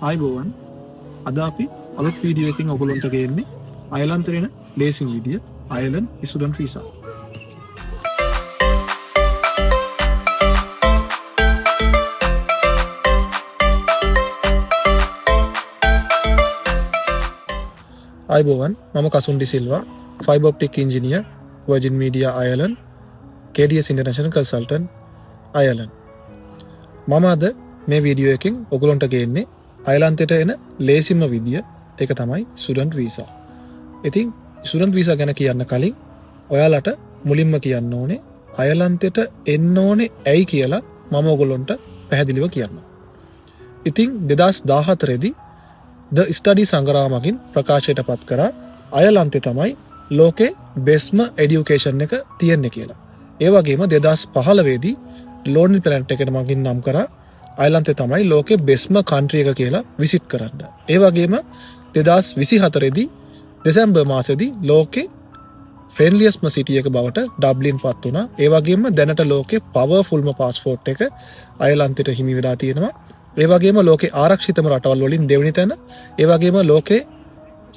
ආයිබෝවන් අද අපි අලුත් වීඩියෝ එකකින් ඔයගොල්ලන්ට ගේන්නේ අයර්ලන්තේ යන ලේසින් විදිය අයර්ලන්ඩ් ස්ටුඩන්ට් වීසා. ආයිබෝවන් මම Kasundi Silva fibre optic engineer Virgin Media Ireland KDS International Consultant Ireland. මම අද මේ වීඩියෝ එකකින් ඔයගොල්ලන්ට ගේන්නේ අයර්ලන්තයට එන ලේසිම විදිය ඒක තමයි ස්ටුඩන්ට් වීසා. ඉතින් ස්ටුඩන්ට් වීසා ගැන කියන්න කලින් ඔයාලට මුලින්ම කියන්න ඕනේ අයර්ලන්තයට එන්න ඕනේ ඇයි කියලා මම ඔයගොල්ලන්ට පැහැදිලිව කියන්නම්. ඉතින් 2014 දී ද ස්ටඩි සංග්‍රහමකින් ප්‍රකාශයට පත් කරා අයර්ලන්තේ තමයි ලෝකේ බෙස්ම එඩියුකේෂන් එක තියෙන්නේ කියලා. ඒ වගේම 2015 දී ලෝන්ලි ප්ලැනට් එකට මගින් නම් කරා අයර්ලන්තේ තමයි ලෝකේ බෙස්ම කන්ට්‍රි එක කියලා විසිට් කරන්න. ඒ වගේම 2024 දී දෙසැම්බර් මාසෙදී ලෝකේ ෆ්‍රෙන්ඩ්ලියස්ම සිටි එක බවට ඩබ්ලින් පත් වුණා. ඒ වගේම දැනට ලෝකේ පවර්ෆුල්ම පාස්පෝර්ට් එක අයර්ලන්තයට හිමි වෙලා තියෙනවා. ඒ වගේම ලෝකේ ආරක්ෂිතම රටවල් වලින් දෙවෙනි තැන, ඒ වගේම ලෝකේ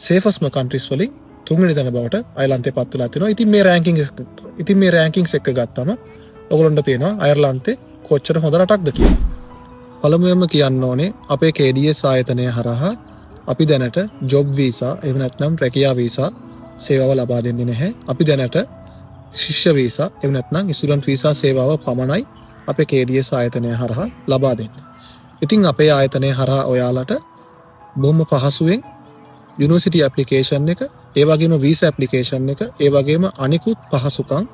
සේෆස්ම කන්ට්‍රීස් වලින් තුන්වෙනි තැන බවට අයර්ලන්තේ පත් වෙලා තිනවා. ඉතින් මේ රෑන්කින්ග්ස් එක ගත්තම ඔයගොල්ලන්ට පේනවා අයර්ලන්තේ කොච්චර හොඳ රටක්ද කියලා. පළමුවෙන්ම කියන්න ඕනේ අපේ KDS ආයතනය හරහා අපි දැනට ජොබ් වීසා එහෙම නැත්නම් රැකියා වීසා සේවාව ලබා දෙන්නේ නැහැ. අපි දැනට ශිෂ්‍ය වීසා එහෙම නැත්නම් ස්ටුඩන්ට් වීසා සේවාව පමණයි අපේ KDS ආයතනය හරහා ලබා දෙන්නේ. ඉතින් අපේ ආයතනය හරහා ඔයාලට බොහොම පහසුවෙන් යුනිවර්සිටි ඇප්ලිකේෂන් එක, ඒ වගේම වීසා ඇප්ලිකේෂන් එක, ඒ වගේම අනිකුත් පහසුකම්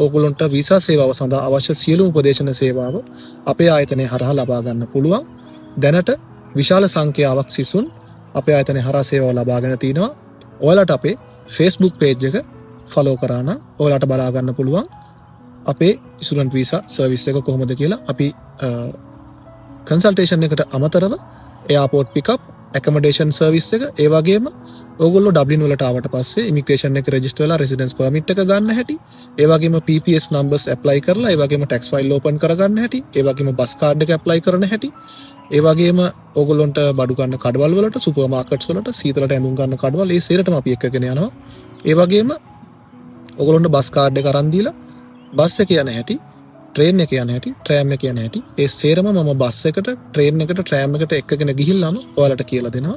ඕගොල්ලන්ට වීසා සේවාව සඳහා අවශ්‍ය සියලුම උපදේශන සේවාව අපේ ආයතනය හරහා ලබා ගන්න පුළුවන්. දැනට විශාල සංඛ්‍යාවක් සිසුන් අපේ ආයතනය හරහා සේවාව ලබාගෙන තිනවා. ඔයාලට අපේ Facebook page එක follow කරා නම් ඔයාලට බලා ගන්න පුළුවන් අපේ ස්ටුඩන්ට් වීසා සර්විස් එක කොහොමද කියලා. අපි කන්සල්ටේෂන් එකට අමතරව එයාපෝට් පිකප් accommodation service එක, ඒ වගේම ඕගොල්ලෝ ඩබ්ලින් වලට ආවට පස්සේ ඉමිග්‍රේෂන් එක රෙජිස්ටර් වෙලා රෙසිඩන්ස් පර්මිට් එක ගන්න හැටි, ඒ වගේම PPS numbers apply කරලා, ඒ වගේම tax file open කරගන්න හැටි, ඒ වගේම බස් කාඩ් එක apply කරන හැටි, ඒ වගේම ඕගොල්ලන්ට බඩු ගන්න කඩවල් වලට, සුපර් මාකට්ස් වලට, සීතලට ඇඳුම් ගන්න කඩවල්, ඒ සේරටම අපි එක්කගෙන යනවා. ඒ වගේම ඕගොල්ලන්ට බස් කාඩ් එක අරන් දීලා බස් එක යන හැටි, ට්‍රේන් එක යන හැටි, ට්‍රෑම් එක යන හැටි, ඒ සේරම මම බස් එකට, ට්‍රේන් එකට, ට්‍රෑම් එකට එක්කගෙන ගිහිල්ලාම ඔයාලට කියලා දෙනවා.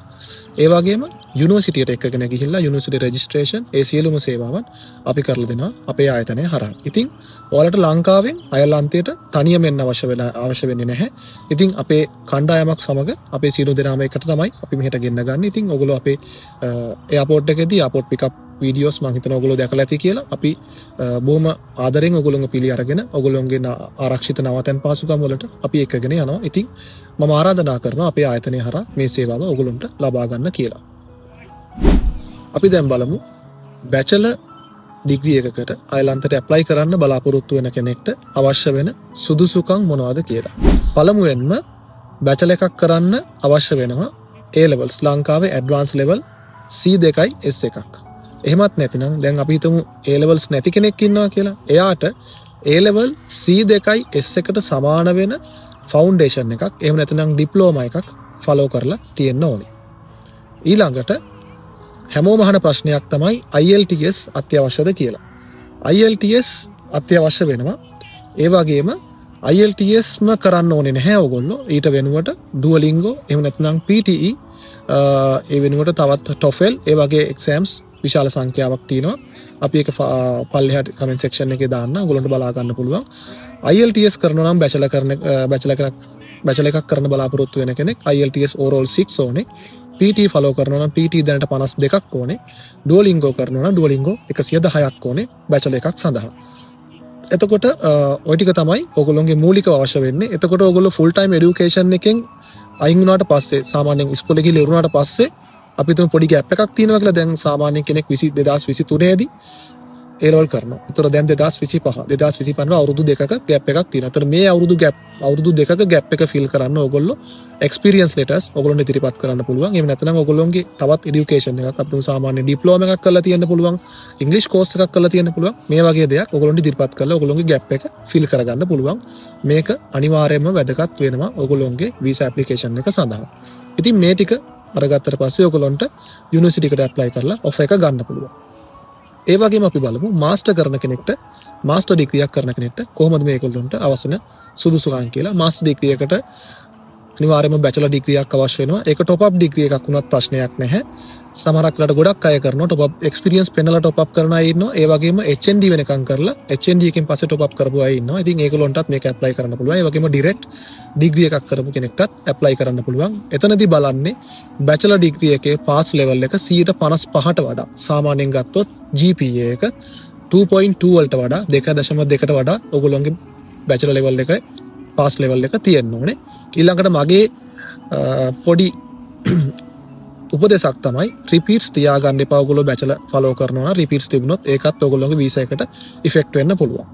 ඒ වගේම යුනිවර්සිටියට එක්කගෙන ගිහිල්ලා යුනිවර්සිටි රෙජිස්ට්‍රේෂන්, ඒ සියලුම සේවාවන් අපි කරලා දෙනවා අපේ ආයතනය හරහා. ඉතින් ඔයාලට ලංකාවෙන් අයර්ලන්තයට තනියම එන්න අවශ්‍ය වෙන්නේ නැහැ. ඉතින් අපේ කණ්ඩායමක් සමග අපේ සියලු දෙනාම එකට තමයි අපි මෙහෙට ගෙන්න ගන්න. ඉතින් ඔයගොල්ලෝ අපේ එයාපෝට් එකේදී එයාපෝට් පිකප් වීඩියෝස් මම හිතනවා ඔයගොල්ලෝ දැකලා ඇති කියලා. අපි බොහොම ආදරෙන් ඔයගොල්ලෝගේ පිළි අරගෙන ඔයගොල්ලෝගේ ආරක්ෂිත නවතැන් පහසුකම් වලට අපි එක්කගෙන යනවා. ඉතින් මම ආරාධනා කරනවා අපේ ආයතනය හරහා මේ සේවාව ඔයගොල්ලන්ට ලබා ගන්න කියලා. අපි දැන් බලමු බැචලර් ඩිග්‍රී එකකට අයර්ලන්තයට ඇප්ලයි කරන්න බලාපොරොත්තු වෙන කෙනෙක්ට අවශ්‍ය වෙන සුදුසුකම් මොනවද කියලා. පළමුවෙන්ම බැචලර් එකක් කරන්න අවශ්‍ය වෙනවා A levels, ලංකාවේ ඇඩ්වාන්ස් ලෙවල් C2යි S1ක්. එහෙමත් නැතිනම් දැන් අපි හිතමු A levels නැති කෙනෙක් ඉන්නවා කියලා. එයාට A level C2යි S1කට සමාන වෙන ෆවුන්ඩේෂන් එකක්, එහෙම නැතිනම් ඩිප්ලෝමා එකක් ෆලෝ කරලා තියෙන්න ඕනේ. ඊළඟට හැමෝම අහන ප්‍රශ්නයක් තමයි IELTS අත්‍යවශ්‍යද කියලා. IELTS අත්‍යවශ්‍ය වෙනවා. ඒ වගේම IELTSම කරන්න ඕනේ නැහැ ඕගොල්ලෝ. ඊට වෙනුවට Duolingo, එහෙම නැත්නම් PTE, ඒ වෙනුවට තවත් TOEFL, ඒ වගේ exams විශාල සංඛ්‍යාවක් තියෙනවා. අපි ඒක පල්ලෙහාට comment section එකේ දාන්න ඔයගොල්ලන්ට බලා ගන්න පුළුවන්. IELTS කරනවා නම් බැචලර් එකක් කරන්න බලාපොරොත්තු වෙන කෙනෙක් IELTS overall 6 ඕනේ. PT follow කරනවා නම් PT දැනට 52ක් ඕනේ. Duolingo කරනවා නම් Duolingo 110ක් ඕනේ බැචලර් එකක් සඳහා. එතකොට ওই ටික තමයි ඔයගොල්ලෝගේ මූලික අවශ්‍ය වෙන්නේ. එතකොට ඔයගොල්ලෝ full time education එකෙන් අයින් වුණාට පස්සේ, සාමාන්‍යයෙන් ඉස්කෝලේ ගිහලා ඉවරුණාට පස්සේ අපි තුමු පොඩි ગેප් එකක් තියෙනවා කියලා. දැන් සාමාන්‍ය කෙනෙක් 2023 දී A level කරනවා. ඒතර දැන් 2025 අවුරුදු දෙකක ગેප් එකක් තියෙනවා. ඒතර මේ අවුරුදු දෙකක ગેප් එක ෆිල් කරන්න ඕගොල්ලෝ එක්ස්පීරියන්ස් ලෙටර්ස් ඔයගොල්ලන්ට ඉදිරිපත් කරන්න පුළුවන්. එහෙම නැත්නම් ඔයගොල්ලෝගේ තවත් এডুকেෂන් එකක්, අපි තුමු සාමාන්‍ය ඩිප්ලෝමා එකක් කරලා තියෙන්න පුළුවන්, ඉංග්‍රීසි කෝස් එකක් කරලා තියෙන්න පුළුවන්. මේ වගේ දෙයක් ඔයගොල්ලන්ට ඉදිරිපත් කරලා ඔයගොල්ලෝගේ ગેප් එක ෆිල් කරගන්න පුළුවන්. මේක අනිවාර්යයෙන්ම වැදගත් වෙනවා ඔයගොල්ලෝගේ වීසා ඇප්ලිකේෂන් එක සඳහා. ඉතින් මේ ටික අරගත්තට පස්සේ ඔයගොල්ලන්ට යුනිවර්සිටි එකට ඇප්ලයි කරලා ඔෆර් එක ගන්න පුළුවන්. ඒ වගේම අපි බලමු මාස්ටර් කරන කෙනෙක්ට මාස්ටර් ඩිග්‍රියක් කරන කෙනෙක්ට කොහොමද මේගොල්ලන්ට අවශ්‍ය වෙන සුදුසුකම් කියලා. මාස්ටර් ඩිග්‍රී එකට අනිවාර්යයෙන්ම බැචලර් ඩිග්‍රියක් අවශ්‍ය වෙනවා. ඒක টොප් අප් ඩිග්‍රී එකක් වුණත් ප්‍රශ්නයක් නැහැ. සමහරක් වෙලාවට ගොඩක් අය කරනවා টොප් අප් එක්ස්පීරියන්ස් පෙන්නලා টොප් අප් කරන අය ඉන්නවා. ඒ වගේම HND වෙනකම් කරලා HND එකෙන් පස්සේ টොප් අප් කරපු අය ඉන්නවා. ඉතින් ඒගොල්ලොන්ටත් මේක ඇප්ලයි කරන්න පුළුවන්. ඒ වගේම ඩිරෙක්ට් ඩිග්‍රී එකක් කරපු කෙනෙක්ටත් ඇප්ලයි කරන්න පුළුවන්. එතනදී බලන්නේ බැචලර් ඩිග්‍රී එකේ පාස් ලෙවල් එක 55ට වඩා සාමාන්‍යයෙන් ගත්තොත් GPA එක 2.2 වලට වඩා 2.2කට වඩා ඔයගොල්ලෝගේ බැචලර් ලෙවල් එක පාස් ලෙවල් එක තියෙන්න ඕනේ. ඊළඟට මගේ පොඩි උපදේශක් තමයි රිපීට්ස් තියාගන්න එපා. ඔයගොල්ලෝ බැචලර් ෆලෝ කරනවා නම් රිපීට්ස් තිබුණොත් ඒකත් ඔයගොල්ලෝගේ වීසා එකට ඉෆෙක්ට් වෙන්න පුළුවන්.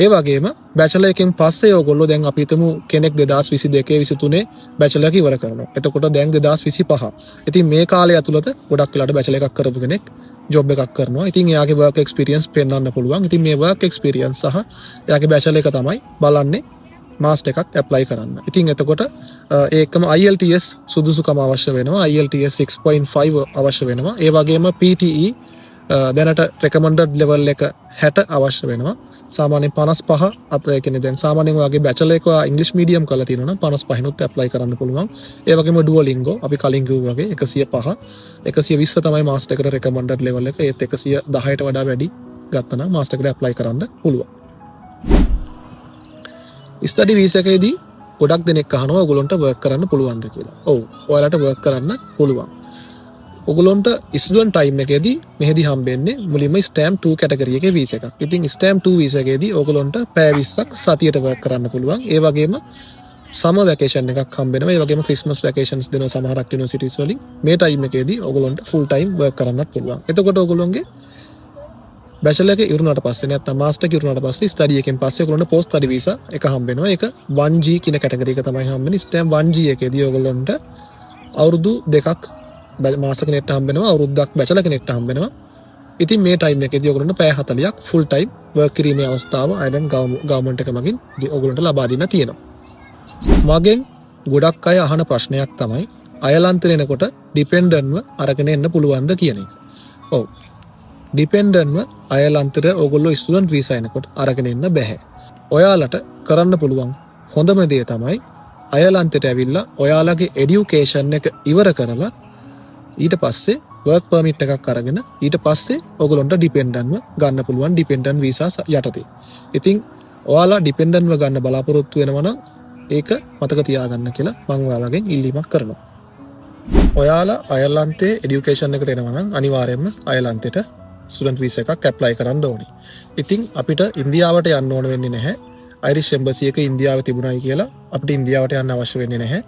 ඒ වගේම බැචලර් එකෙන් පස්සේ ඔයගොල්ලෝ දැන් අපි හිතමු කෙනෙක් 2022 23 බැචලර් එක ඉවර කරනවා. එතකොට දැන් 2025. ඉතින් මේ කාලය ඇතුළත ගොඩක් වෙලාට බැචලර් එකක් කරපු කෙනෙක් ජොබ් එකක් කරනවා. ඉතින් එයාගේ වර්ක් එක්ස්පීරියන්ස් පෙන්වන්න පුළුවන්. ඉතින් මේ වර්ක් එක්ස්පීරියන්ස් සහ එයාගේ බැචලර් එක තමයි බලන්නේ මාස්ටර් එකක් ඇප්ලයි කරන්න. ඉතින් එතකොට ඒකම IELTS සුදුසුකම අවශ්‍ය වෙනවා. IELTS 6.5 අවශ්‍ය වෙනවා. ඒ වගේම PTE දැනට recommended level එක 60 අවශ්‍ය වෙනවා. සාමාන්‍යයෙන් 55 අත ඒ කියන්නේ දැන් සාමාන්‍යයෙන් ඔයගේ බැචලර් එක ඉංග්‍රීසි මීඩියම් කරලා තියෙනවා නම් 55 නුත් ඇප්ලයි කරන්න පුළුවන්. ඒ වගේම Duolingo අපි කලින් කිව්වා වගේ 105 120 තමයි මාස්ටර් එකට recommended level එක. ඒත් 110ට වඩා වැඩි ගත්තා නම් මාස්ටර් එකට ඇප්ලයි කරන්න පුළුවන්. ස්ටඩි වීසා එකේදී ගොඩක් දෙනෙක් අහනවා ඔයගොල්ලන්ට වර්ක් කරන්න පුළුවන්ද කියලා. ඔව්. ඔයාලට වර්ක් කරන්න පුළුවන්. ඔයගොල්ලන්ට ස්ටුඩන්ට් ටයිම් එකේදී මෙහෙදි හම්බෙන්නේ මුලින්ම ස්ටෑම්ප් 2 කැටගරි එකේ වීසා එකක්. ඉතින් ස්ටෑම්ප් 2 වීසා එකේදී ඔයගොල්ලන්ට පැය 20ක් සතියට වර්ක් කරන්න පුළුවන්. ඒ වගේම සමර් වැකේෂන් එකක් හම්බෙනවා. ඒ වගේම ක්‍රිස්මස් වැකේෂන්ස් දෙනවා සමහරක් යුනිවර්සිටිස් වලින්. මේ ටයිම් එකේදී ඔයගොල්ලන්ට ෆුල් ටයිම් වර්ක් කරන්නත් පුළුවන්. එතකොට ඔයගොල්ලන්ගේ බැචලර් එක ඉවරනට පස්සේ නැත්නම් මාස්ටර් එක ඉවරනට පස්සේ ස්ටඩි එකෙන් පස්සේ ඔයගොල්ලන්ට පෝස්ට් ස්ටඩි වීසා එක හම්බ වෙනවා. ඒක 1G කියන කැටගරි එක තමයි හම්බෙන්නේ. ස්ටෑම්ප් 1G එකේදී ඔයගොල්ලන්ට අවුරුදු දෙකක් මාස්ටර් කෙනෙක්ට හම්බ වෙනවා. අවුරුද්දක් බැචලර් කෙනෙක්ට හම්බ වෙනවා. ඉතින් මේ ටයිම් එකේදී ඔයගොල්ලන්ට පැය 40ක් ෆුල් ටයිම් වර්ක් කිරීමේ අවස්ථාව අයර්ලන්ඩ් ගවර්න්මන්ට් එක මගින් ඔයගොල්ලන්ට ලබා දෙන්න තියෙනවා. මගෙන් ගොඩක් අය අහන ප්‍රශ්නයක් තමයි අයර්ලන්තේ එනකොට ඩිපෙන්ඩන්ට්ව අරගෙන එන්න පුළුවන්ද කියන එක. ඔව්. ඩිපෙන්ඩන්ට්ව අයර්ලන්තයට ඔයගොල්ලෝ ස්ටුඩන්ට් වීසා එනකොට අරගෙන එන්න බෑ. ඔයාලට කරන්න පුළුවන් හොඳම දේ තමයි අයර්ලන්තයට ඇවිල්ලා ඔයාලගේ এডুকেෂන් එක ඉවර කරලා ඊට පස්සේ වර්ක් පර්මිට් එකක් අරගෙන ඊට පස්සේ ඔයගොල්ලන්ට ඩිපෙන්ඩන්ට්ව ගන්න පුළුවන් ඩිපෙන්ඩන්ට් වීසා යටතේ. ඉතින් ඔයාලා ඩිපෙන්ඩන්ට්ව ගන්න බලාපොරොත්තු වෙනවා නම් ඒක මතක තියාගන්න කියලා මම ඔයාලගෙන් ඉල්ලීමක් කරනවා. ඔයාලා අයර්ලන්තේ এডুকেෂන් එකට එනවා නම් අනිවාර්යයෙන්ම අයර්ලන්තයට ස්ටුඩන්ට් වීසා එකක් ඇප්ලයි කරන්න ඕනේ. ඉතින් අපිට ඉන්දියාවට යන්න ඕන වෙන්නේ නැහැ. අයිරිෂ් එම්බසි එක ඉන්දියාවේ තිබුණයි කියලා අපිට ඉන්දියාවට යන්න අවශ්‍ය වෙන්නේ නැහැ.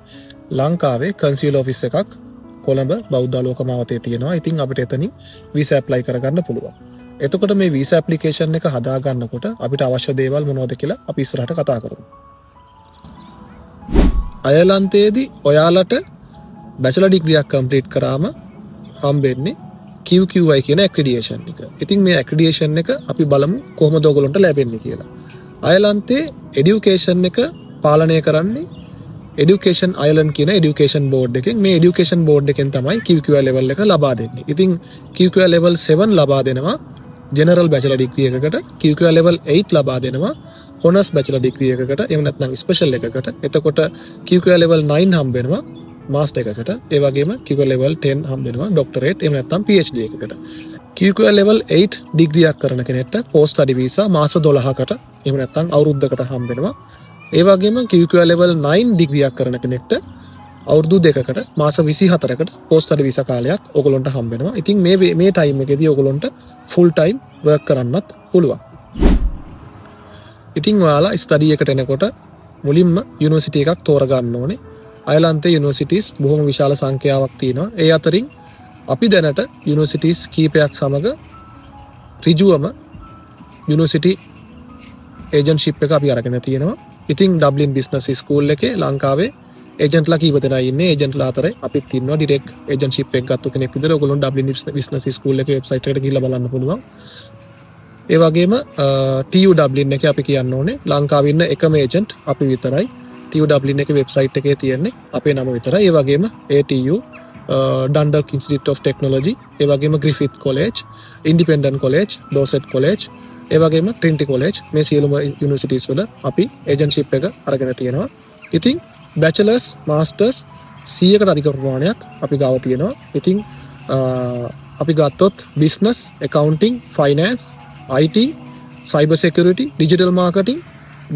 ලංකාවේ කන්සියුලර් ඔෆිස් එකක් කොළඹ බෞද්ධ ආලෝකමාවතේ තියෙනවා. ඉතින් අපිට එතනින් වීසා ඇප්ලයි කරගන්න පුළුවන්. එතකොට මේ වීසා ඇප්ලිකේෂන් එක හදා ගන්නකොට අපිට අවශ්‍ය දේවල් මොනවද කියලා අපි ඉස්සරහට කතා කරමු. අයර්ලන්තයේදී ඔයාලට බැචලර් ඩිග්‍රියක් කම්ප්ලීට් කරාම හම්බෙන්නේ QQI කියන ඇක්‍රඩිටේෂන් එක. ඉතින් මේ ඇක්‍රඩිටේෂන් එක අපි බලමු කොහොමද ඔයගොල්ලන්ට ලැබෙන්නේ කියලා. අයර්ලන්තේ এডুকেෂන් එක පාලනය කරන්නේ Education Ireland කියන education board එකෙන්. මේ education board එකෙන් තමයි QQI level එක ලබා දෙන්නේ. ඉතින් QQI level 7 ලබා දෙනවා general bachelor degree එකකට, QQI level 8 ලබා දෙනවා honors bachelor degree එකකට, එහෙම නැත්නම් special එකකට. එතකොට QQI level 9 හම්බ වෙනවා master එකකට. ඒ වගේම QQI level 10 හම්බ වෙනවා doctorate එහෙම නැත්නම් PhD එකකට. QQI level 8 degree එකක් කරන කෙනෙක්ට post study visa මාස 12කට එහෙම නැත්නම් අවුරුද්දකට හම්බ වෙනවා. ඒ වගේම QQI level 9 degree එකක් කරන කෙනෙක්ට අවුරුදු 2කට මාස 24කට post study visa කාලයක් ඔයගොල්ලන්ට හම්බ වෙනවා. ඉතින් මේ ටයිම් එකේදී ඔයගොල්ලන්ට full time work කරන්නත් පුළුවන්. ඉතින් ඔයාලා ස්ටඩි එකට එනකොට මුලින්ම යුනිවර්සිටි එකක් තෝරගන්න ඕනේ. අයර්ලන්තේ යුනිවර්සිටිස් බොහොම විශාල සංඛ්‍යාවක් තියෙනවා. ඒ අතරින් අපි දැනට යුනිවර්සිටිස් කීපයක් සමග ඍජුවම යුනිවර්සිටි ඒජන්ට්ෂිප් එක අපි අරගෙන තියෙනවා. ඉතින් ඩබ්ලින් බිස්නස් ස්කූල් එකේ ලංකාවේ ඒජන්ට්ලා කීප දෙනා ඉන්නේ. ඒජන්ට්ලා අතරේ අපිත් ඉන්නවා ඩිරෙක්ට් ඒජන්ට්ෂිප් එක ගත්ත කෙනෙක් විදිහට. ඔයගොල්ලෝ ඩබ්ලින් බිස්නස් ස්කූල් එකේ වෙබ්සයිට් එකට ගිහිල්ලා බලන්න පුළුවන්. ඒ වගේම TU ඩබ්ලින් එකේ අපි කියන්න ඕනේ ලංකාවේ ඉන්න එකම ඒජන්ට් අපි විතරයි. TU Dublin එකේ වෙබ්සයිට් එකේ තියෙන්නේ අපේ නම විතරයි. ඒ වගේම ATU Dundalk Institute of Technology, ඒ වගේම Griffith College, Independent College, Dorset College, ඒ වගේම Trinity College, මේ සියලුම යුනිවර්සිටිස් වල අපි ඒජන්ට්ෂිප් එක අරගෙන තියෙනවා. ඉතින් bachelors masters 100කට අධික ප්‍රමාණයක් අපි ගාව තියෙනවා. ඉතින් අපි ගත්තොත් business, accounting, finance, IT, cyber security, digital marketing,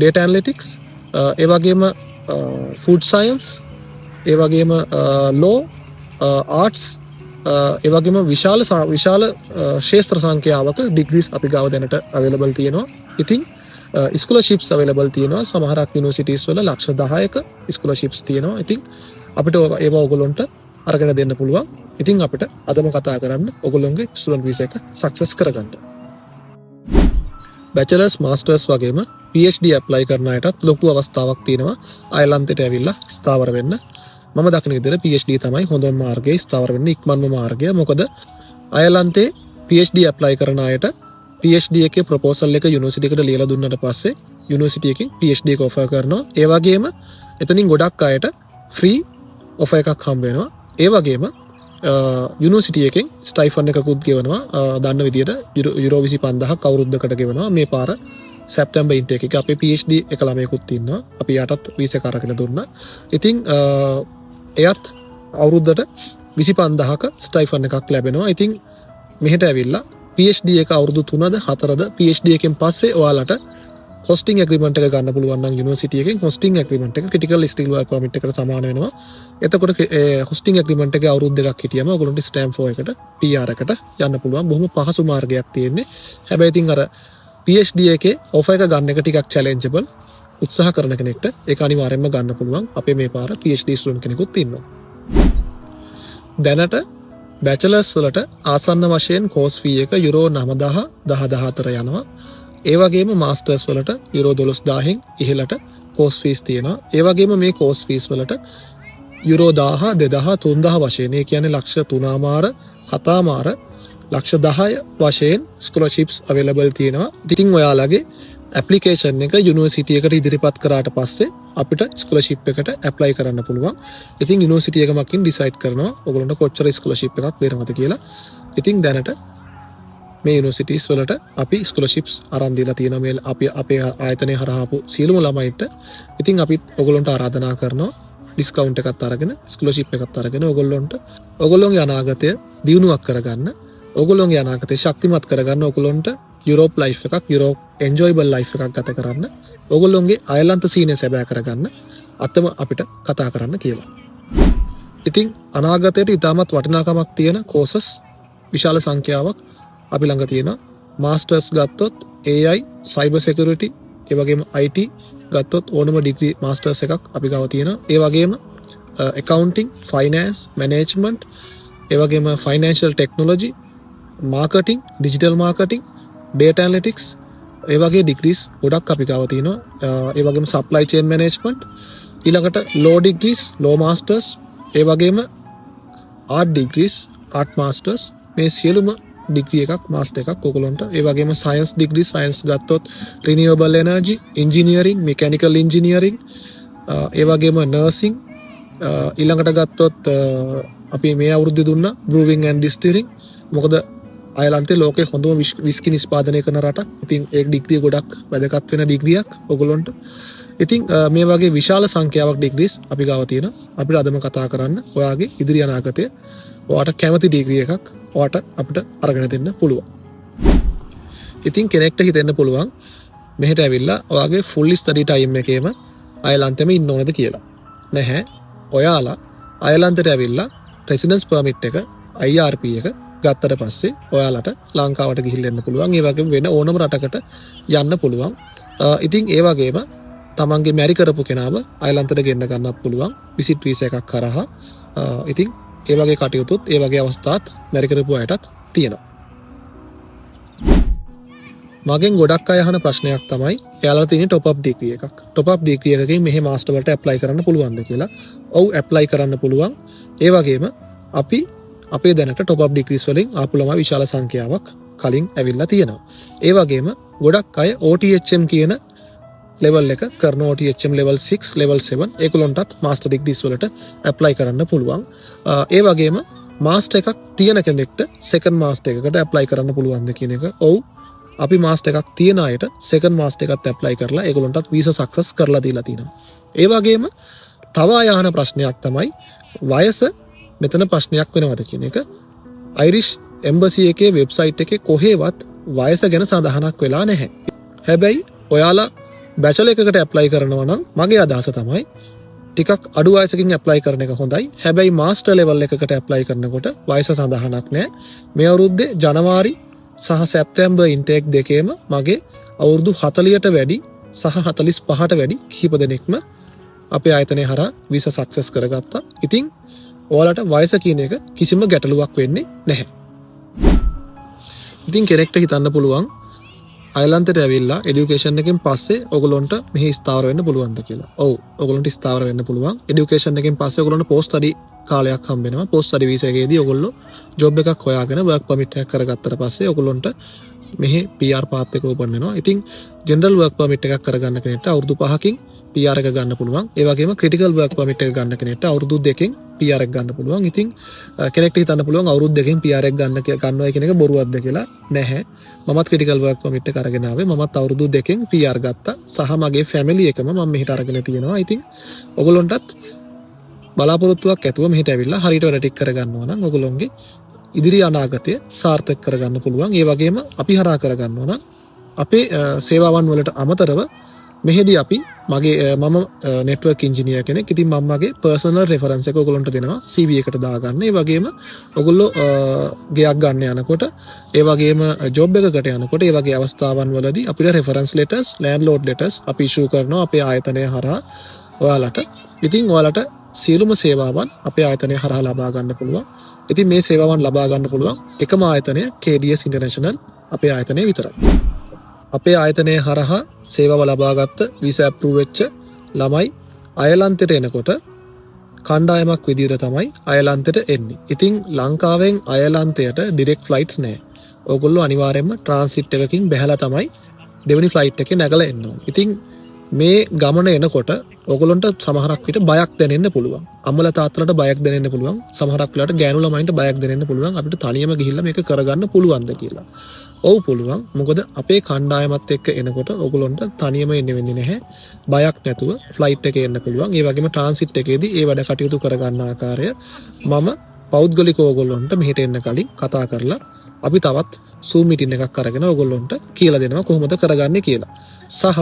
data analytics, ඒ වගේම food science, ඒ වගේම law, arts, ඒ වගේම විශාල ශේත්‍ර සංඛ්‍යාවක degrees අපි ගාව දැනට available තියෙනවා. ඉතින් scholarships available තියෙනවා. සමහරක් universities වල ලක්ෂ 10ක scholarships තියෙනවා. ඉතින් අපිට ඒවා ඔයගොල්ලන්ට අරගෙන දෙන්න පුළුවන්. ඉතින් අපිට අදම කතා කරන්න ඔයගොල්ලන්ගේ student visa එක success කරගන්න. bachelors masters වගේම PhD apply කරන අයටත් ලොකු අවස්ථාවක් තියෙනවා අයර්ලන්තයට ඇවිල්ලා ස්ථාවර වෙන්න. මම දකින විදිහට PhD තමයි හොඳම මාර්ගය, ස්ථාවර වෙන්න ඉක්මනම මාර්ගය. මොකද අයර්ලන්තේ PhD apply කරන අයට PhD එකේ proposal එක යුනිවර්සිටි එකට ලියලා දුන්නාට පස්සේ යුනිවර්සිටි එකෙන් PhD එක offer කරනවා. ඒ වගේම එතනින් ගොඩක් අයට free offer එකක් හම්බ වෙනවා. ඒ වගේම යුනිවර්සිටි එකෙන් ස්ටයිෆන් එකකුත් ගෙවනවා. දන්න විදිහට යුරෝ 25000ක් අවුරුද්දකට ගෙවනවා. මේ පාර සැප්තැම්බර් ඉන්ටේක් එක අපේ PhD එක ළමයෙකුත් ඉන්නවා. අපි යටත් වීසා එක අරගෙන දුන්නා. ඉතින් එයත් අවුරුද්දට 25000ක ස්ටයිෆන් එකක් ලැබෙනවා. ඉතින් මෙහෙට ඇවිල්ලා PhD එක අවුරුදු 3ද 4ද PhD එකෙන් පස්සේ ඔයාලට hosting agreement එක ගන්න පුළුවන් නම් යුනිවර්සිටි එකෙන් hosting agreement එක critical skill work permit එකට සමාන වෙනවා. එතකොට hosting agreement එකේ අවුරුදු දෙකක් හිටියම ඔයගොල්ලන්ට stamp 4 එකට PR එකට යන්න පුළුවන්. බොහොම පහසු මාර්ගයක් තියෙන්නේ. හැබැයි ඉතින් අර PhD එකේ offer එක ගන්න එක ටිකක් challengeable. උත්සාහ කරන කෙනෙක්ට ඒක අනිවාර්යයෙන්ම ගන්න පුළුවන්. අපේ මේ පාර PhD student කෙනෙකුත් ඉන්නවා. දැනට bachelors වලට ආසන්න වශයෙන් course fee එක යුරෝ 9000 10000 යනවා. ඒ වගේම මාස්ටර්ස් වලට යුරෝ 12000න් ඉහළට course fees තියෙනවා. ඒ වගේම මේ course fees වලට යුරෝ 1000 2000 3000 වශයෙන්, ඒ කියන්නේ ලක්ෂ 3මාර 7මාර ලක්ෂ 10 වශයෙන් scholarships available තියෙනවා. ඉතින් ඔයාලගේ application එක යුනිවර්සිටි එකට ඉදිරිපත් කරාට පස්සේ අපිට scholarship එකට apply කරන්න පුළුවන්. ඉතින් යුනිවර්සිටි එකමකින් decide කරනවා ඔයගොල්ලන්ට කොච්චර scholarship එකක් දෙනවද කියලා. ඉතින් දැනට මේ යුනිවර්සිටිස් වලට අපි ස්කෝලර්ෂිප්ස් අරන් දීලා තියෙනවා මේ අපේ ආයතනයේ හරහා ආපු සියලුම ළමයින්ට. ඉතින් අපි ඔයගොල්ලන්ට ආරාධනා කරනවා ඩිස්කවුන්ට් එකක් අරගෙන ස්කෝලර්ෂිප් එකක් අරගෙන ඔයගොල්ලෝගේ අනාගතය දියුණුවක් කරගන්න, ඔයගොල්ලෝගේ අනාගතය ශක්තිමත් කරගන්න, ඔයගොල්ලන්ට යුරෝප් ලයිෆ් එකක්, යුරෝප් එන්ජොයබල් ලයිෆ් එකක් ගත කරන්න, ඔයගොල්ලෝගේ අයර්ලන්ත සීනය සැබෑ කරගන්න අතම අපිට කතා කරන්න කියලා. ඉතින් අනාගතයට ඉතාමත් වටිනාකමක් තියෙන කෝසස් විශාල සංඛ්‍යාවක් අපි ළඟ තියෙනවා. මාස්ටර්ස් ගත්තොත් AI, cyber security, ඒ වගේම IT ගත්තොත් ඕනම ඩිග්‍රී මාස්ටර්ස් එකක් අපි ගාව තියෙනවා. ඒ වගේම accounting, finance, management, ඒ වගේම financial technology, marketing, digital marketing, data analytics, ඒ වගේ ඩිග්‍රීස් ගොඩක් අපි ගාව තියෙනවා. ඒ වගේම supply chain management, ඊළඟට law degrees, law masters, ඒ වගේම art degrees, art masters, මේ සියලුම ඩිග්‍රී එකක් මාස්ටර් එකක් ඔයගොල්ලන්ට. ඒ වගේම සයන්ස් ඩිග්‍රී, සයන්ස් ගත්තොත් රිනියුවබල් එනර්ජි, ඉන්ජිනියරින්, මෙකැනිකල් ඉන්ජිනියරින්, ඒ වගේම නර්සින්, ඊළඟට ගත්තොත් අපි මේ අවුරුද්දේ දුන්නා බ්‍රූවිං ඇන්ඩ් ඩිස්ටිලිං. මොකද අයර්ලන්තේ ලෝකේ හොඳම විස්කි නිෂ්පාදනය කරන රටක්. ඉතින් ඒ ඩිග්‍රී ගොඩක් වැදගත් වෙන ඩිග්‍රියක් ඔයගොල්ලන්ට. ඉතින් මේ වගේ විශාල සංඛ්‍යාවක් ඩිග්‍රීස් අපි ගාව තියෙනවා. අපිට අදම කතා කරන්න ඔයාගේ ඉදිරි අනාගතය, ඔයාට කැමති ඩිග්‍රී එකක් ඔයාට අපිට අරගෙන දෙන්න පුළුවන්. ඉතින් කෙනෙක්ට හිතෙන්න පුළුවන් මෙහෙට ඇවිල්ලා ඔයාගේ ෆුල් ස්ටඩි ටයිම් එකේම අයර්ලන්තෙම ඉන්න ඕනද කියලා. නැහැ. ඔයාලා අයර්ලන්තයට ඇවිල්ලා රෙසිඩන්ස් පර්මිට් එක IRP එක ගත්තට පස්සේ ඔයාලට ලංකාවට ගිහිල්ලා එන්න පුළුවන්. ඒ වගේම වෙන ඕනම රටකට යන්න පුළුවන්. ඉතින් ඒ වගේම තමන්ගේ මැරි කරපු කෙනාව අයර්ලන්තයට ගෙන්න ගන්නත් පුළුවන් විසිට් වීසා එකක් කරහා. ඉතින් ඒ වගේ කටයුතුත්, ඒ වගේ අවස්ථාත් මැරි කරපු අයටත් තියෙනවා. මගෙන් ගොඩක් අය අහන ප්‍රශ්නයක් තමයි එයාලා තියෙන টপ අප් ඩිග්‍රී එකක්. টপ අප් ඩිග්‍රී එකකින් මෙහි මාස්ටර් වලට ඇප්ලයි කරන්න පුළුවන්ද කියලා. ඔව්, ඇප්ලයි කරන්න පුළුවන්. ඒ වගේම අපි අපේ දැනට টপ අප් ඩිග්‍රීස් වලින් ආපු ළමයි විශාල සංඛ්‍යාවක් කලින් ඇවිල්ලා තියෙනවා. ඒ වගේම ගොඩක් අය OTHM කියන level එක කරනවා THM level 6 level 7 ඒගොල්ලන්ටත් master degrees වලට apply කරන්න පුළුවන්. ඒ වගේම master එකක් තියෙන කෙනෙක්ට second master එකකට apply කරන්න පුළුවන්ද කියන එක. ඔව්. අපි master එකක් තියෙන අයට second master එකත් apply කරලා ඒගොල්ලන්ටත් visa success කරලා දීලා තියෙනවා. ඒ වගේම තව ආයහන ප්‍රශ්නයක් තමයි වයස මෙතන ප්‍රශ්නයක් වෙනවද කියන එක. Irish Embassy එකේ website එකේ කොහෙවත් වයස ගැන සඳහනක් වෙලා නැහැ. හැබැයි ඔයාලා බැචලර් එකකට ඇප්ලයි කරනවා නම් මගේ අදහස තමයි ටිකක් අඩු වයසකින් ඇප්ලයි කරන එක හොඳයි. හැබැයි මාස්ටර් ලෙවල් එකකට ඇප්ලයි කරනකොට වයස සඳහනක් නැහැ. මේ අවුරුද්දේ ජනවාරි සහ සැප්තැම්බර් ඉන්ටේක් දෙකේම මගේ අවුරුදු 40ට වැඩි සහ 45ට වැඩි කිහිප දෙනෙක්ම අපේ ආයතනය හරහා වීසා සක්සස් කරගත්තා. ඉතින් ඔයාලට වයස කියන එක කිසිම ගැටලුවක් වෙන්නේ නැහැ. ඉතින් කෙනෙක්ට හිතන්න පුළුවන් අයර්ලන්තයට ඇවිල්ලා এডুকেෂන් එකෙන් පස්සේ ඔයගොල්ලන්ට මෙහි ස්ථාවර වෙන්න පුළුවන්ද කියලා. ඔව් ඔයගොල්ලන්ට ස්ථාවර වෙන්න පුළුවන්. এডুকেෂන් එකෙන් පස්සේ ඔයගොල්ලන්ට පෝස්ට් ස්ටඩි කාලයක් හම්බ වෙනවා. පෝස්ට් ස්ටඩි වීසා එකේදී ඔයගොල්ලෝ ජොබ් එකක් හොයාගෙන වර්ක් පර්මිට් එකක් කරගත්තට පස්සේ ඔයගොල්ලන්ට මෙහි PR පාත් එක ඕපන් වෙනවා. ඉතින් ජෙනරල් වර්ක් පර්මිට් එකක් කරගන්න කෙනෙක්ට අවුරුදු 5කින් PR එක ගන්න පුළුවන්. ඒ වගේම ක්‍රිටිකල් වර්ක් පර්මිට් එක ගන්න කෙනෙක්ට අවුරුදු 2කින් PR එක ගන්න පුළුවන්. ඉතින් කෙනෙක්ට හිතන්න පුළුවන් අවුරුදු 2කින් PR එක ගන්නවා කියන එක බොරුවක්ද කියලා. නැහැ. මමත් ක්‍රිටිකල් වර්ක් පර්මිට් එක අරගෙන ආවේ. මමත් අවුරුදු 2කින් PR ගත්තා. සහ මගේ ෆැමිලි එකම මම මෙහෙට අරගෙන තියෙනවා. ඉතින් ඔයගොල්ලන්ටත් බලාපොරොත්තුවක් ඇතුව මෙහෙට ඇවිල්ලා හරියට වැඩ ටික කරගන්නවා නම් ඔයගොල්ලන්ගේ ඉදිරි අනාගතය සාර්ථක කරගන්න පුළුවන්. ඒ වගේම අපි හරහා කරගන්නවා නම් අපේ සේවාවන් වලට අමතරව මෙහෙදී අපි මම network engineer කෙනෙක්. ඉතින් මම මගේ personal reference එක ඔයගොල්ලන්ට දෙනවා CV එකට දාගන්න. ඒ වගේම ඔයගොල්ලෝ ගයක් ගන්න යනකොට ඒ වගේම job එකකට යනකොට ඒ වගේ අවස්ථාවන් වලදී අපිට reference letters, landlord letters අපි issue කරනවා අපේ ආයතනය හරහා ඔයාලට. ඉතින් ඔයාලට සියලුම සේවාවන් අපේ ආයතනය හරහා ලබා ගන්න පුළුවන්. ඉතින් මේ සේවාවන් ලබා ගන්න පුළුවන් එකම ආයතනය KDS International අපේ ආයතනය විතරයි. අපේ ආයතනය හරහා සේවාව ලබාගත්ත වීසා අප්‍රූව් වෙච්ච ළමයි අයර්ලන්තයට එනකොට කණ්ඩායමක් විදිහට තමයි අයර්ලන්තයට එන්නේ. ඉතින් ලංකාවෙන් අයර්ලන්තයට ඩිරෙක්ට් ෆ්ලයිට්ස් නැහැ. ඕගොල්ලෝ අනිවාර්යයෙන්ම ට්‍රාන්සිට් එකකින් බැහැලා තමයි දෙවෙනි ෆ්ලයිට් එකේ නැගලා එන්න ඕනේ. ඉතින් මේ ගමන එනකොට ඕගොල්ලන්ට සමහරක් විට බයක් දැනෙන්න පුළුවන්. අම්මලා තාත්තලාට බයක් දැනෙන්න පුළුවන්. සමහරක් වෙලාවට ගෑනු ළමයින්ට බයක් දැනෙන්න පුළුවන්. අපිට තනියම ගිහිල්ලා මේක කරගන්න පුළුවන්ද කියලා. ඔව් පුළුවන්. මොකද අපේ කණ්ඩායමත් එක්ක එනකොට ඔයගොල්ලන්ට තනියම එන්න වෙන්නේ නැහැ. බයක් නැතුව ෆ්ලයිට් එකේ එන්න පුළුවන්. ඒ වගේම ට්‍රාන්සිට් එකේදී ඒ වැඩ කටයුතු කරගන්න ආකාරය මම පෞද්ගලිකව ඔයගොල්ලන්ට මෙහෙට එන්න කලින් කතා කරලා අපි තවත් Zoom meeting එකක් අරගෙන ඔයගොල්ලන්ට කියලා දෙනවා කොහොමද කරගන්නේ කියලා. සහ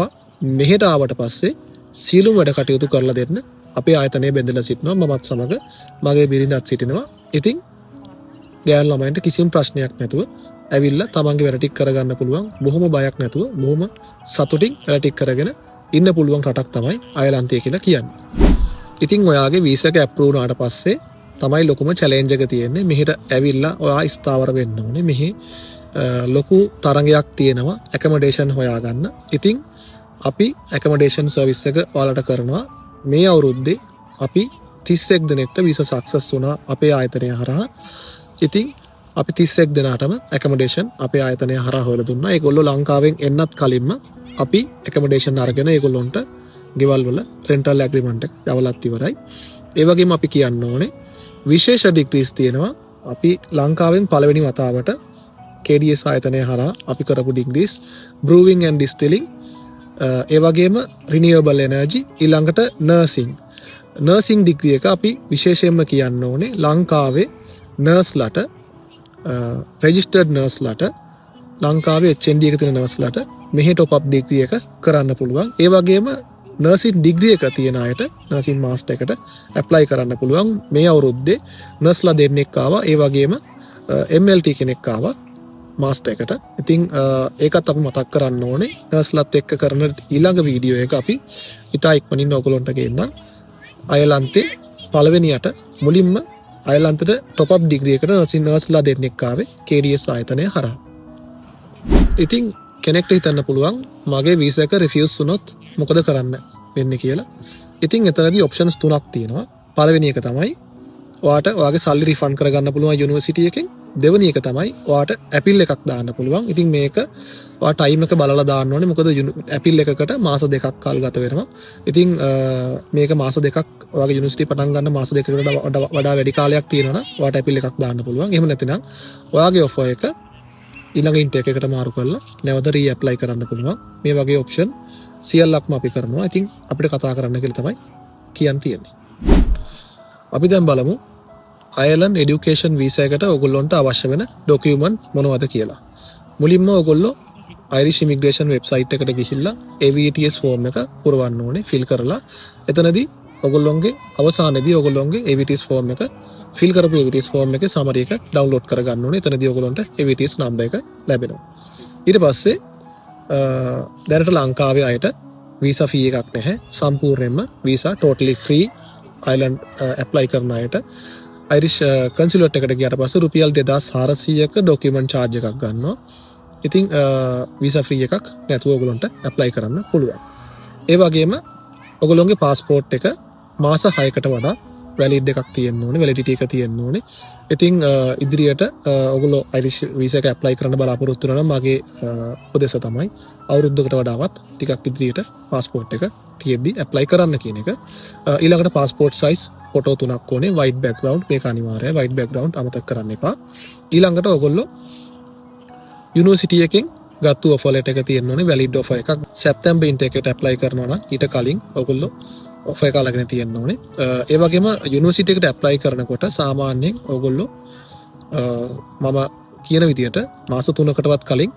මෙහෙට ආවට පස්සේ සියලුම වැඩ කටයුතු කරලා දෙන්න අපේ ආයතනයේ බැඳලා සිටිනවා. මමත් සමග මගේ බිරිඳත් සිටිනවා. ඉතින් ගෑනු ළමයින්ට කිසිම ප්‍රශ්නයක් නැතුව ඇවිල්ලා තමන්ගේ වැඩ ටික කරගන්න පුළුවන්. බොහොම බයක් නැතුව බොහොම සතුටින් වැඩ ටික කරගෙන ඉන්න පුළුවන් රටක් තමයි අයර්ලන්තය කියලා කියන්නේ. ඉතින් ඔයාගේ වීසා එක අප්‍රූව් වුණාට පස්සේ තමයි ලොකුම චැලෙන්ජ් එක තියෙන්නේ. මෙහෙට ඇවිල්ලා ඔයා ස්ථාවර වෙන්න ඕනේ. මෙහි ලොකු තරඟයක් තියෙනවා ඇකමඩේෂන් හොයාගන්න. ඉතින් අපි ඇකමඩේෂන් සර්විස් එක ඔයාලට කරනවා. මේ අවුරුද්දේ අපි 31 දෙනෙක්ට වීසා සක්සස් වුණා අපේ ආයතනය හරහා. ඉතින් අපි 31 දෙනාටම ඇකමඩේෂන් අපේ ආයතනය හරහා හොයලා දුන්නා. ඒගොල්ලෝ ලංකාවෙන් එන්නත් කලින්ම අපි ඇකමඩේෂන් අරගෙන ඒගොල්ලොන්ට ගෙවල් වල රෙන්ටල් ඇග්‍රීමන්ට් එක යවලත් ඉවරයි. ඒ වගේම අපි කියන්න ඕනේ විශේෂ ඩිග්‍රීස් තියෙනවා. අපි ලංකාවෙන් පළවෙනි වතාවට KDS ආයතනය හරහා අපි කරපු ඩිග්‍රීස් brewing and distilling, ඒ වගේම renewable energy, ඊළඟට නර්සිං ඩිග්‍රී එක අපි විශේෂයෙන්ම කියන්න ඕනේ ලංකාවේ නර්ස්ලට, රෙජිස්ටර්ඩ් නර්ස්ලට, ලංකාවේ HND එක තියෙන නර්ස්ලට මෙහි টොප් අප් ඩිග්‍රී එක කරන්න පුළුවන්. ඒ වගේම නර්සින් ඩිග්‍රී එක තියෙන අයට නර්සින් මාස්ටර් එකට ඇප්ලයි කරන්න පුළුවන්. මේ අවුරුද්දේ නර්ස්ලා දෙන්නෙක් ආවා. ඒ වගේම MLT කෙනෙක් ආවා මාස්ටර් එකට. ඉතින් ඒකත් අපි මතක් කරන්න ඕනේ. නර්ස්ලාත් එක්ක කරන ඊළඟ වීඩියෝ එක අපි ඉතා ඉක්මනින් ඔයගොල්ලන්ට ගෙන්නන්න. අයර්ලන්තේ පළවෙනියට මුලින්ම අයර්ලන්තයට টොප් අප් ඩිග්‍රී එකට නර්ස්ලා දෙන්නෙක් ආවේ KDS ආයතනය හරහා. ඉතින් කෙනෙක්ට හිතන්න පුළුවන් මගේ වීසා එක රිෆියුස් වුණොත් මොකද කරන්න වෙන්නේ කියලා. ඉතින් එතනදී ඔප්ෂන්ස් තුනක් තියෙනවා. පළවෙනි එක තමයි ඔයාට ඔයාගේ සල්ලි රිෆන්ඩ් කරගන්න පුළුවන් යුනිවර්සිටි එකෙන්. දෙවෙනි එක තමයි ඔයාට ඇපිල් එකක් දාන්න පුළුවන්. ඉතින් මේක ඔයා ටයිම් එක බලලා දාන්න ඕනේ. මොකද ඇපිල් එකකට මාස 2ක් කාල ගත වෙනවා. ඉතින් මේක මාස 2ක් ඔයාගේ යුනිවර්සිටි පටන් ගන්න මාස 2කට වඩා වැඩි කාලයක් තියෙනවා නම් ඔයාට ඇපිල් එකක් දාන්න පුළුවන්. එහෙම නැත්නම් ඔයාගේ ඔෆර් එක ඊළඟ ඉන්ටේක් එකට මාරු කරලා නැවත రీ ඇප්ලයි කරන්න පුළුවන්. මේ වගේ ඔප්ෂන් සියල්ලක්ම අපි කරනවා. ඉතින් අපිට කතා කරන්න කියලා තමයි කියන්න තියෙන්නේ. අපි දැන් බලමු අයර්ලන්ඩ් এডুকেෂන් වීසා එකට ඔයගොල්ලන්ට අවශ්‍ය වෙන ડોකියුමන්ට් මොනවද කියලා. මුලින්ම ඔයගොල්ලෝ අයිරිෂ් ඉමිග්‍රේෂන් වෙබ්සයිට් එකට ගිහිල්ලා AVTS ෆෝම් එක පුරවන්න ඕනේ ෆිල් කරලා. එතනදී ඔයගොල්ලෝගේ අවසානයේදී ඔයගොල්ලෝගේ AVTS ෆෝම් එක ෆිල් කරපු AVTS ෆෝම් එකේ සමරි එක ඩවුන්ලෝඩ් කරගන්න ඕනේ. එතනදී ඔයගොල්ලන්ට AVTS නම්බර් එක ලැබෙනවා. ඊට පස්සේ දැනට ලංකාවේ අයට වීසා ෆී එකක් නැහැ. සම්පූර්ණයෙන්ම visa totally free Ireland apply කරන අයට අයිරිෂ් කන්සියුලේට් එකට ගියාට පස්සේ රුපියල් 2400ක ඩොකියුමන්ට් charge එකක් ගන්නවා. ඉතින් වීසා ෆ්‍රී එකක් නැතුව ඔයගොල්ලන්ට ඇප්ලයි කරන්න පුළුවන්. ඒ වගේම ඔයගොල්ලෝගේ પાස්පෝර්ට් එක මාස 6කට වඩා වැලිඩ් එකක් තියෙන්න ඕනේ, වැලිඩිටි එක තියෙන්න ඕනේ. ඉතින් ඉදිරියට ඔයගොල්ලෝ අයිරිෂ් වීසා එක ඇප්ලයි කරන්න බලාපොරොත්තු වෙනවා නම් මගේ උපදෙස තමයි අවුරුද්දකට වඩාවත් ටිකක් ඉදිරියට પાස්පෝර්ට් එක තියෙද්දි ඇප්ලයි කරන්න කියන එක. ඊළඟට પાස්පෝර්ට් සයිස් ෆොටෝ 3ක් ඕනේ, white background මේක අනිවාර්යයි. white background අමතක කරන්න එපා. ඊළඟට ඔයගොල්ලෝ යුනිවර්සිටි එකෙන් ගත්තු ඔෆර් ලෙටර් එක තියෙන්න ඕනේ, වැලිඩ් ඔෆර් එකක්. සැප්තැම්බර් ඉන්ටේක් එකට ඇප්ලයි කරනවා නම් ඊට කලින් ඔයගොල්ලෝ ඔෆර් එක අරගෙන තියෙන්න ඕනේ. ඒ වගේම යුනිවර්සිටි එකට ඇප්ලයි කරනකොට සාමාන්‍යයෙන් ඔයගොල්ලෝ මම කියන විදිහට මාස 3කටවත් කලින්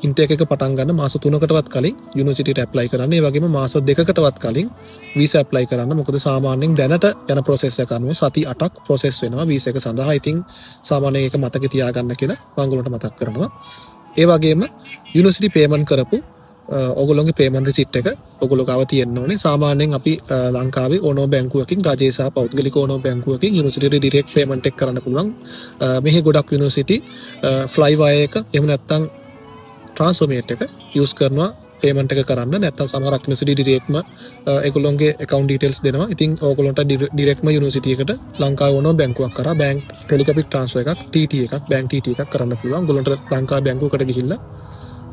ඉන්ටේක් එක පටන් ගන්න මාස 3කටවත් කලින් යුනිවර්සිටියට ඇප්ලයි කරන්න. ඒ වගේම මාස 2කටවත් කලින් වීසා ඇප්ලයි කරන්න. මොකද සාමාන්‍යයෙන් දැනට යන ප්‍රොසෙස් එක අනුව සති 8ක් ප්‍රොසෙස් වෙනවා වීසා එක සඳහා. ඉතින් සාමාන්‍යයෙන් ඒක මතක තියාගන්න කියලා මම ඔයගොල්ලන්ට මතක් කරනවා. ඒ වගේම යුනිවර්සිටි පේමන්ට් කරපු ඔයගොල්ලෝගේ පේමන්ට් රිසිට් එක ඔයගොල්ලෝ ගාව තියෙන්න ඕනේ. සාමාන්‍යයෙන් අපි ලංකාවේ ඕනෝ බැංකුවකින් රජයේ සහ පෞද්ගලික ඕනෝ බැංකුවකින් යුනිවර්සිටියට ඩිරෙක්ට් පේමන්ට් එක කරන්න පුළුවන්. මෙහි ගොඩක් යුනිවර්සිටි ෆ්ලයි වයර් එක එහෙම නැත්නම් ට්‍රාන්ස්ෆර්මේට් එක යූස් කරනවා පේමන්ට් එක කරන්න. නැත්නම් සමහරක් යුනිවර්සිටි ඩිරෙක්ට්ම ඒගොල්ලෝගේ account details දෙනවා. ඉතින් ඕගොල්ලන්ට ඩිරෙක්ට්ම යුනිවර්සිටි එකට ලංකාවේ ඕනෝ බැංකුවක් කරා බැංක් ටෙලිකැපික් ට්‍රාන්ස්ෆර් එකක් TT එකක් බැංක් TT එකක් කරන්න පුළුවන්. ඔයගොල්ලන්ට ලංකාවේ බැංකුවකට ගිහිල්ලා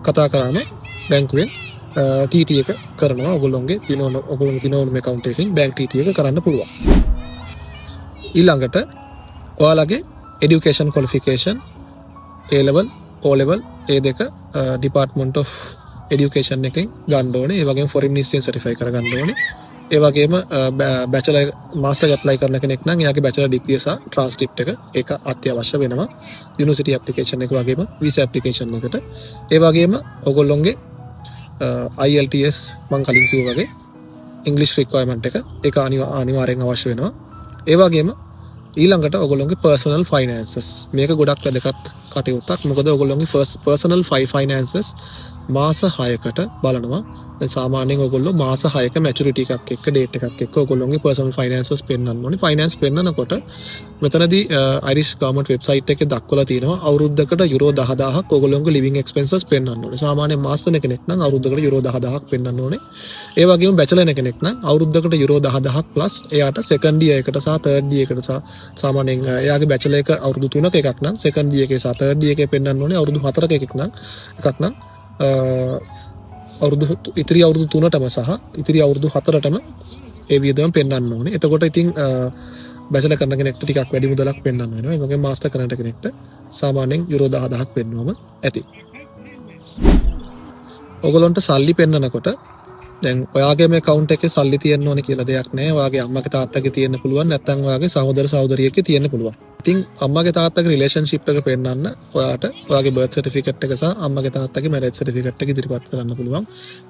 කතා කරාම බැංකුවෙන් TT එක කරනවා. ඔයගොල්ලෝගේ තියෙන account එකකින් බැංක් TT එක කරන්න පුළුවන්. ඊළඟට ඔයාලගේ education qualification A level O level ඒ දෙක Department of Education එකෙන් ගන්න ඕනේ. ඒ වගේම foreign ministry certify කරගන්න ඕනේ. ඒ වගේම bachelor master apply කරන කෙනෙක් නම් එයාගේ bachelor degree සහ transcript එක ඒක අත්‍යවශ්‍ය වෙනවා university application එක වගේම visa application එකට. ඒ වගේම ඔයගොල්ලෝගේ IELTS මම කලින් කිව්වා වගේ English requirement එක ඒක අනිවාර්යෙන් අවශ්‍ය වෙනවා. ඒ වගේම ඊළඟට ඔයගොල්ලෝගේ personal finances මේක ගොඩක් වැදගත් කටයුත්තක්. මොකද ඔයගොල්ලෝගේ personal finances මාස 6කට බලනවා. දැන් සාමාන්‍යයෙන් ඔයගොල්ලෝ මාස 6ක maturity එකක් එක්ක date එකක් එක්ක ඔයගොල්ලෝගේ personal finances පෙන්වන්න ඕනේ. finance පෙන්වනකොට මෙතනදී Irish government website එකේ දක්වලා තියෙනවා අවුරුද්දකට euro 10000ක් ඔයගොල්ලෝගේ living expenses පෙන්වන්න ඕනේ. සාමාන්‍යයෙන් මාස්ටර් කෙනෙක් නම් අවුරුද්දකට euro 10000ක් පෙන්වන්න ඕනේ. ඒ වගේම bachelor කෙනෙක් නම් අවුරුද්දකට euro 10000ක් plus එයාට second year එකට සහ third year එකට සහ සාමාන්‍යයෙන් එයාගේ bachelor එක අවුරුදු 3ක එකක් නම් second year එකේ සහ third year එකේ පෙන්වන්න ඕනේ. අවුරුදු 4ක එකක් නම් අවුරුදු ඉතිරි අවුරුදු 3ටම සහ ඉතිරි අවුරුදු 4ටම ඒ වියදම පෙන්වන්න ඕනේ. එතකොට ඉතින් බැචලර් කරන කෙනෙක්ට ටිකක් වැඩි මුදලක් පෙන්වන්න වෙනවා. ඒ වගේම මාස්ටර් කරන කෙනෙක්ට සාමාන්‍යයෙන් යුරෝ 10000ක් පෙන්වුවම ඇති. ඔයගොල්ලන්ට සල්ලි පෙන්වනකොට දැන් ඔයාගේ මේ account එකේ සල්ලි තියෙන්න ඕනේ කියලා දෙයක් නැහැ. ඔයාගේ අම්මගේ තාත්තගේ තියෙන්න පුළුවන්. නැත්නම් ඔයාගේ සහෝදර සහෝදරියගේ තියෙන්න පුළුවන්. ඉතින් අම්මගේ තාත්තගේ රිලේෂන්ෂිප් එක පෙන්වන්න ඔයාට ඔයාගේ බර්ත් සර්ටිෆිකේට් එක සහ අම්මගේ තාත්තගේ මැරේජ් සර්ටිෆිකේට් එක ඉදිරිපත් කරන්න පුළුවන්.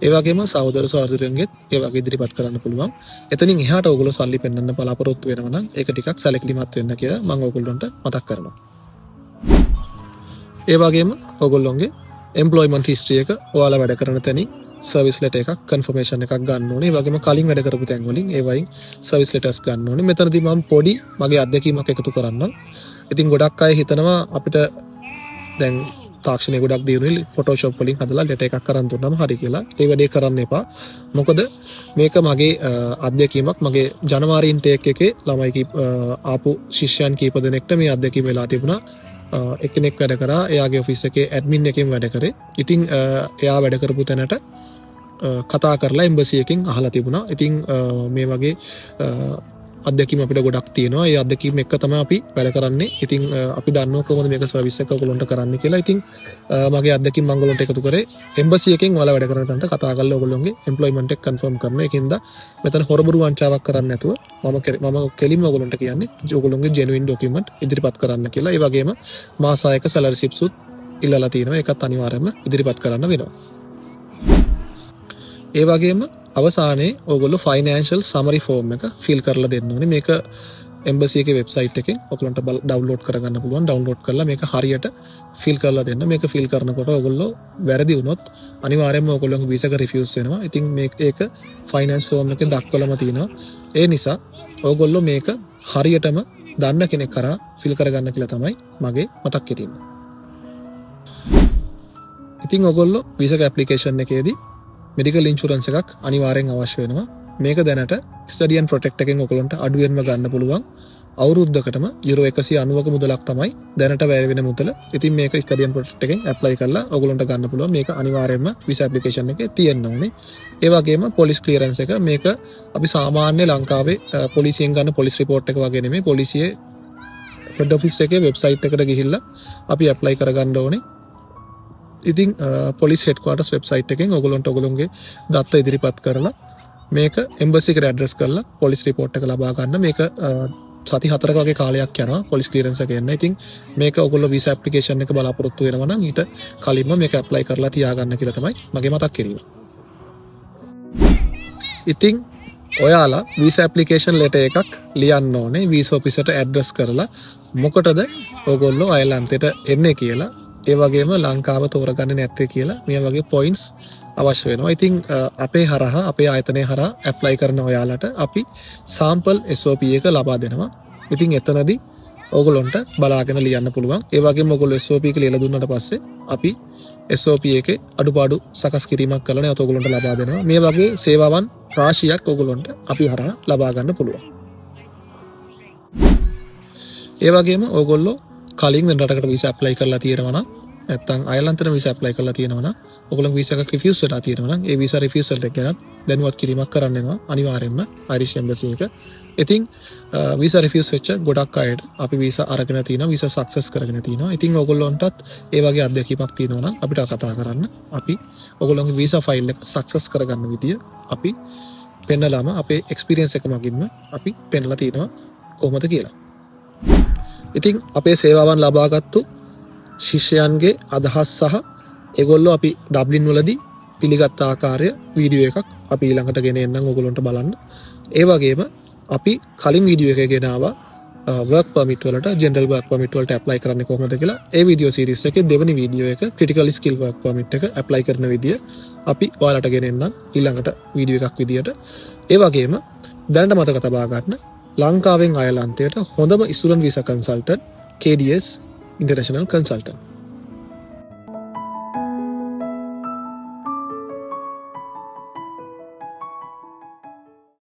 ඒ වගේම සහෝදර සහෝදරියන්ගෙත් ඒ වගේ ඉදිරිපත් කරන්න පුළුවන්. එතනින් එහාට ඔයගොල්ලෝ සල්ලි පෙන්වන්න බලාපොරොත්තු වෙනවා නම් ඒක ටිකක් සැලකිලිමත් වෙන්න කියලා මම ඔයගොල්ලන්ට මතක් කරනවා. ඒ වගේම ඔයගොල්ලෝගේ employment history එක ඔයාලා වැඩ කරන තැනින් සර්විස් ලෙටර් එකක් කන්ෆර්මේෂන් එකක් ගන්න ඕනේ. ඒ වගේම කලින් වැඩ කරපු තැන් වලින් ඒ වයින් සර්විස් ලෙටර්ස් ගන්න ඕනේ. මෙතනදී මම පොඩි මගේ අත්දැකීමක් එකතු කරන්නම්. ඉතින් ගොඩක් අය හිතනවා අපිට දැන් තාක්ෂණය ගොඩක් දියුණුයි Photoshop වලින් හදලා letter එකක් කරන් දුන්නාම හරි කියලා. ඒ වැඩේ කරන්න එපා. මොකද මේක මගේ අත්දැකීමක්. මගේ ජනවාරි ඉන්ටේක් එකේ ළමයි ආපු ශිෂ්‍යයන් කීප දෙනෙක්ට මේ අත්දැකීම වෙලා තිබුණා. එක්කෙනෙක් වැඩ කරා එයාගේ ඔෆිස් එකේ ඇඩ්මින් එකෙන් වැඩ කරේ. ඉතින් එයා වැඩ කරපු තැනට කතා කරලා එම්බසි එකෙන් අහලා තිබුණා. ඉතින් මේ වගේ අත්දැකීම් අපිට ගොඩක් තියෙනවා. ඒ අත්දැකීම් එක්ක තමයි අපි වැඩ කරන්නේ. ඉතින් අපි දන්නවා කොහොමද මේක සර්විස් එක ඔයගොල්ලන්ට කරන්න කියලා. ඉතින් මගේ අත්දැකීම් මම ඔයගොල්ලන්ට එකතු කරේ එම්බසි එකෙන් ඔයාලා වැඩ කරන තැනට කතා කරලා ඔයගොල්ලෝගේ එම්ප්ලොයිමන්ට් එක කන්ෆර්ම් කරනවා. ඒකින්ද මෙතන හොරබරු වංචාවක් කරන්නේ නැතුව මම කෙලින්ම ඔයගොල්ලන්ට කියන්නේ ඔයගොල්ලෝගේ ජෙනුයින් ඩොකියුමන්ට් ඉදිරිපත් කරන්න කියලා. ඒ වගේම මාස 6ක සැලරි ස්ලිප්ස් උත් ඉල්ලලා තියෙනවා. ඒකත් අනිවාර්යයෙන්ම ඉදිරිපත් කරන්න වෙනවා. ඒ වගේම අවසානයේ ඔයගොල්ලෝ ෆයිනෑන්ෂල් සමරි ෆෝම් එක ෆිල් කරලා දෙන්න ඕනේ. මේක එම්බසි එකේ වෙබ්සයිට් එකෙන් ඔයගොල්ලන්ට ඩවුන්ලෝඩ් කරගන්න පුළුවන්. ඩවුන්ලෝඩ් කරලා මේක හරියට ෆිල් කරලා දෙන්න. මේක ෆිල් කරනකොට ඔයගොල්ලෝ වැරදි වුණොත් අනිවාර්යයෙන්ම ඔයගොල්ලෝගේ වීසා එක රිෆියුස් වෙනවා. ඉතින් ඒක ෆයිනෑන්ස් ෆෝම් එකේ දක්වලම තියෙනවා. ඒ නිසා ඔයගොල්ලෝ මේක හරියටම දන්න කෙනෙක් කරා ෆිල් කරගන්න කියලා තමයි මගේ මතක් කිරීම. ඉතින් ඔයගොල්ලෝ වීසා එක ඇප්ලිකේෂන් එකේදී මෙඩිකල් ඉන්ෂුරන්ස් එකක් අනිවාර්යෙන් අවශ්‍ය වෙනවා. මේක දැනට ස්ටඩි ඇන්ඩ් ප්‍රොටෙක්ට් එකෙන් ඔයගොල්ලන්ට අඩුවෙන්ම ගන්න පුළුවන්. අවුරුද්දකටම යුරෝ 190ක මුදලක් තමයි දැනට වැය වෙන මුදල. ඉතින් මේක ස්ටඩි ඇන්ඩ් ප්‍රොටෙක්ට් එකෙන් ඇප්ලයි කරලා ඔයගොල්ලන්ට ගන්න පුළුවන්. මේක අනිවාර්යෙන්ම වීසා ඇප්ලිකේෂන් එකේ තියෙන්න ඕනේ. ඒ වගේම පොලිස් ක්ලියරන්ස් එක මේක අපි සාමාන්‍ය ලංකාවේ පොලිසියෙන් ගන්න පොලිස් රිපෝට් එක වගේ නෙමෙයි. පොලිසියේ හෙඩ් ඔෆිස් එකේ වෙබ්සයිට් එකට ගිහිල්ලා අපි ඇප්ලයි කරගන්න ඕනේ. ඉතින් පොලිස් හෙඩ්ක්වාටර්ස් වෙබ්සයිට් එකෙන් ඔයගොල්ලන්ට ඔයගොල්ලෝගේ දත්ත ඉදිරිපත් කරලා මේක එම්බසි එකට ඇඩ්‍රස් කරලා පොලිස් රිපෝට් එක ලබා ගන්න. මේක සති 4ක වගේ කාලයක් යනවා පොලිස් ක්ලියරන්ස් එක එන්න. ඉතින් මේක ඔයගොල්ලෝ වීසා ඇප්ලිකේෂන් එක බලාපොරොත්තු වෙනවා නම් ඊට කලින්ම මේක ඇප්ලයි කරලා තියාගන්න කියලා තමයි මගේ මතක් කිරීම. ඉතින් ඔයාලා වීසා ඇප්ලිකේෂන් ලෙටර් එකක් ලියන්න ඕනේ වීසා ඔෆිසර්ට ඇඩ්‍රස් කරලා මොකටද ඔයගොල්ලෝ අයර්ලන්තයට එන්නේ කියලා. ඒ වගේම ලංකාව තෝරගන්නේ නැත්තේ කියලා මේ වගේ පොයින්ට්ස් අවශ්‍ය වෙනවා. ඉතින් අපේ හරහා අපේ ආයතනය හරහා ඇප්ලයි කරන ඔයාලට අපි සාම්පල් SOP එක ලබා දෙනවා. ඉතින් එතනදී ඕගොල්ලන්ට බලාගෙන ලියන්න පුළුවන්. ඒ වගේම ඔයගොල්ලෝ SOP එක ලියලා දුන්නාට පස්සේ අපි SOP එකේ අඩුපාඩු සකස් කිරීමක් කරලා නැවත ඔයගොල්ලන්ට ලබා දෙනවා. මේ වගේ සේවාවන් රාශියක් ඔයගොල්ලන්ට අපි හරහා ලබා ගන්න පුළුවන්. ඒ වගේම ඔයගොල්ලෝ කලින් වෙන රටකට වීසා ඇප්ලයි කරලා තියෙනවා නම් නැත්නම් අයර්ලන්තයට වීසා ඇප්ලයි කරලා තියෙනවා නම් ඔයගොල්ලෝ වීසා එකක් රිෆියුස් වෙලා තියෙනවා නම් ඒ වීසා රිෆියුසල් එක ගැන දැනුවත් කිරීමක් කරන්න වෙනවා අනිවාර්යයෙන්ම අයිරිෂ් එම්බසි එක. ඉතින් වීසා රිෆියුස් වෙච්ච ගොඩක් අයට අපි වීසා අරගෙන තියෙනවා වීසා සක්සස් කරගෙන තියෙනවා. ඉතින් ඔයගොල්ලන්ටත් ඒ වගේ අත්දැකීමක් තියෙනවා නම් අපිට කතා කරන්න. අපි ඔයගොල්ලෝගේ වීසා ෆයිල් එක සක්සස් කරගන්න විදිය අපි පෙන්නලාම අපේ එක්ස්පීරියන්ස් එක මගින්ම අපි පෙන්නලා තියෙනවා කොහොමද කියලා. ඉතින් අපේ සේවාවන් ලබාගත්තු ශිෂ්‍යයන්ගේ අදහස් සහ ඒගොල්ලෝ අපි ඩබ්ලින් වලදී පිළිගත් ආකාරය වීඩියෝ එකක් අපි ඊළඟට ගෙන එන්නම් ඔයගොල්ලන්ට බලන්න. ඒ වගේම අපි කලින් වීඩියෝ එකේ ගෙනාවා වර්ක් පර්මිට් වලට ජෙනරල් වර්ක් පර්මිට් වලට ඇප්ලයි කරන්නේ කොහොමද කියලා. ඒ වීඩියෝ සීරීස් එකේ දෙවෙනි වීඩියෝ එක ක්‍රිටිකල් ස්කිල් වර්ක් පර්මිට් එක ඇප්ලයි කරන විදිය අපි ඔයාලට ගෙන එන්නම් ඊළඟට වීඩියෝ එකක් විදියට. ඒ වගේම දැනට මතක තබා ගන්න ලංකාවෙන් අයර්ලන්තයට හොඳම ඉසුරන් visa consultant KDS International consultant.